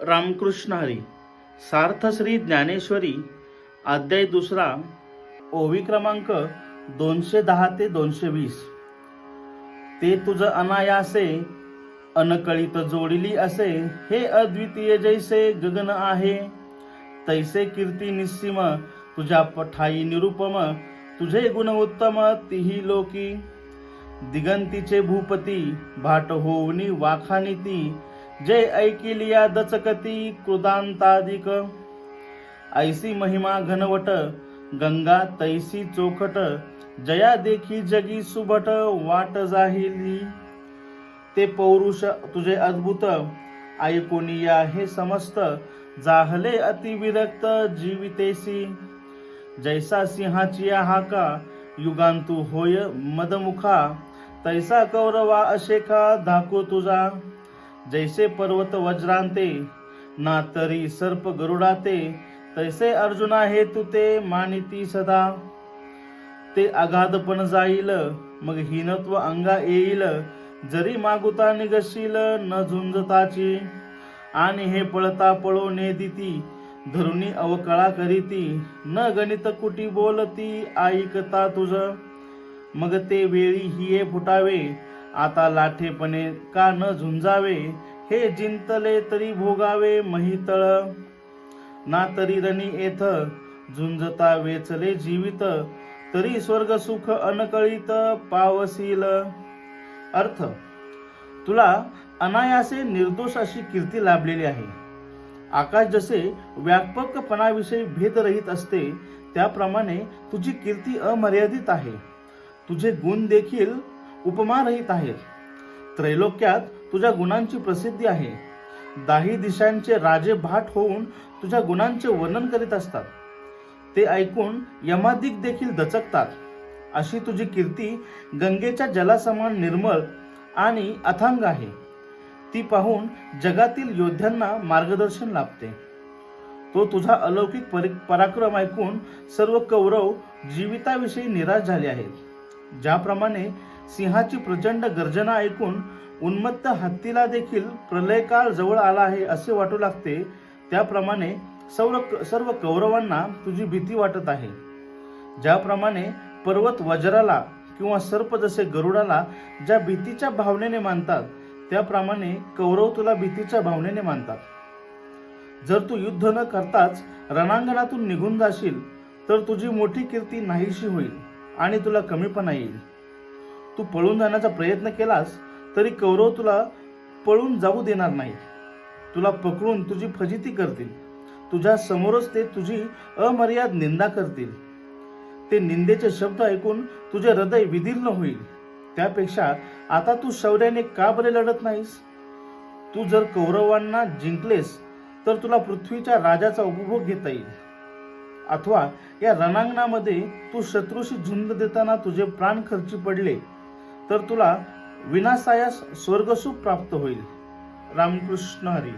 रामकृष्ण हरी. सार्थ श्री ज्ञानेश्वरी अध्याय 2, ओवी क्रमांक 210 ते 220. ते तुझ अनायासे अनकळीत जोडिली असे, हे अद्वितीय जैसे गगन आहे, तैसे कीर्ती निस्सीम तुझ्या ठाई निरुपम, तुझे गुण उत्तम तिही लोकी. दिगंतीचे भूपती भाट होऊनी वाखानिती, जय ऐकिलिया दचकती कृदांतादिक. ऐसी महिमा घनवट गंगा तैसी चोखट, जया देखी जगी सुभट वाट जाहिली. ते पौरुष तुझे अद्भुत ऐकोनिया हे समस्त, जाहले अतिविरक्त जीवितेसी. जैसा सिंहाची हाका युगांतू होय मदमुखा, तैसा कौरवा अशेखा धाको तुझा. जैसे पर्वत वज्रांते ना तरी सर्प गरुडाते, तैसे अर्जुना हे तुते मानिती सदा. ते अगाधपण जाईल मग हीनत्व अंगा येईल, जरी मागुता निगशील न झुंजताची. आणि हे पळता पळो नेदिती, धरुणी अवकळा करीती, न गणित कुटी बोलती ऐकता तुझ. मग ते वेळी हिये फुटावे, आता लाठेपणे का न झुंजावे, हे जिंतले तरी भोगावे महितळ. ना तरी रणी येथ झुंजता वेचले जीवित, तरी स्वर्ग सुख अनकळीत पावसील. अर्थ: तुला अनायासे निर्दोष अशी कीर्ती लाभलेली आहे. आकाश जसे व्यापकपणाविषयी भेदरहित असते, त्याप्रमाणे तुझी कीर्ती अमर्यादित आहे. तुझे गुण देखील उपमारहित आहेत. त्रैलोक्यात तुझ्या गुणांची प्रसिद्धी आहे. दाही दिशांचे राजे भाट होऊन तुझ्या गुणांचे वर्णन करीत असतात. ते ऐकून यमादिक देखील दचकतात. अशी तुझी कीर्ती गंगेच्या जलासमान निर्मळ आणि अथांग आहे. ती पाहून जगातील योद्ध्यांना मार्गदर्शन लाभते. तो तुझा अलौकिक पराक्रम ऐकून सर्व कौरव जीविताविषयी निराश झाले आहेत. ज्याप्रमाणे सिंहाची प्रचंड गर्जना ऐकून उन्मत्त हत्तीला देखील प्रलयकाळ जवळ आला आहे असे वाटू लागते, त्याप्रमाणे सर्व कौरवांना तुझी भीती वाटत आहे. ज्याप्रमाणे पर्वत वज्राला किंवा सर्प जसे गरुडाला ज्या भीतीच्या भावनेने मानतात, त्याप्रमाणे कौरव तुला भीतीच्या भावनेने मानतात. जर तू युद्ध न करताच रणांगणातून निघून जाशील, तर तुझी मोठी कीर्ती नाहीशी होईल आणि तुला कमीपणा येईल. तू पळून जाण्याचा प्रयत्न केलास तरी कौरव तुला पळून जाऊ देणार नाहीत. तुला पकडून तुझी फजिती करतील. तुझ्या समोरच ते तुझी अमर्याद निंदा करतील. ते निंदेचे शब्द ऐकून तुझे हृदय विदीर्ण होईल. त्यापेक्षा आता तू शौर्याने का बरे लढत नाहीस? तू जर कौरवांना जिंकलेस तर तुला पृथ्वीच्या राजाचा उपभोग घेता येईल. अथवा या रणांगणामध्ये तू शत्रूशी झुंज देताना तुझे प्राण खर्ची पडले तर तुला विनाशायास स्वर्गसुख प्राप्त होईल. रामकृष्ण हरी.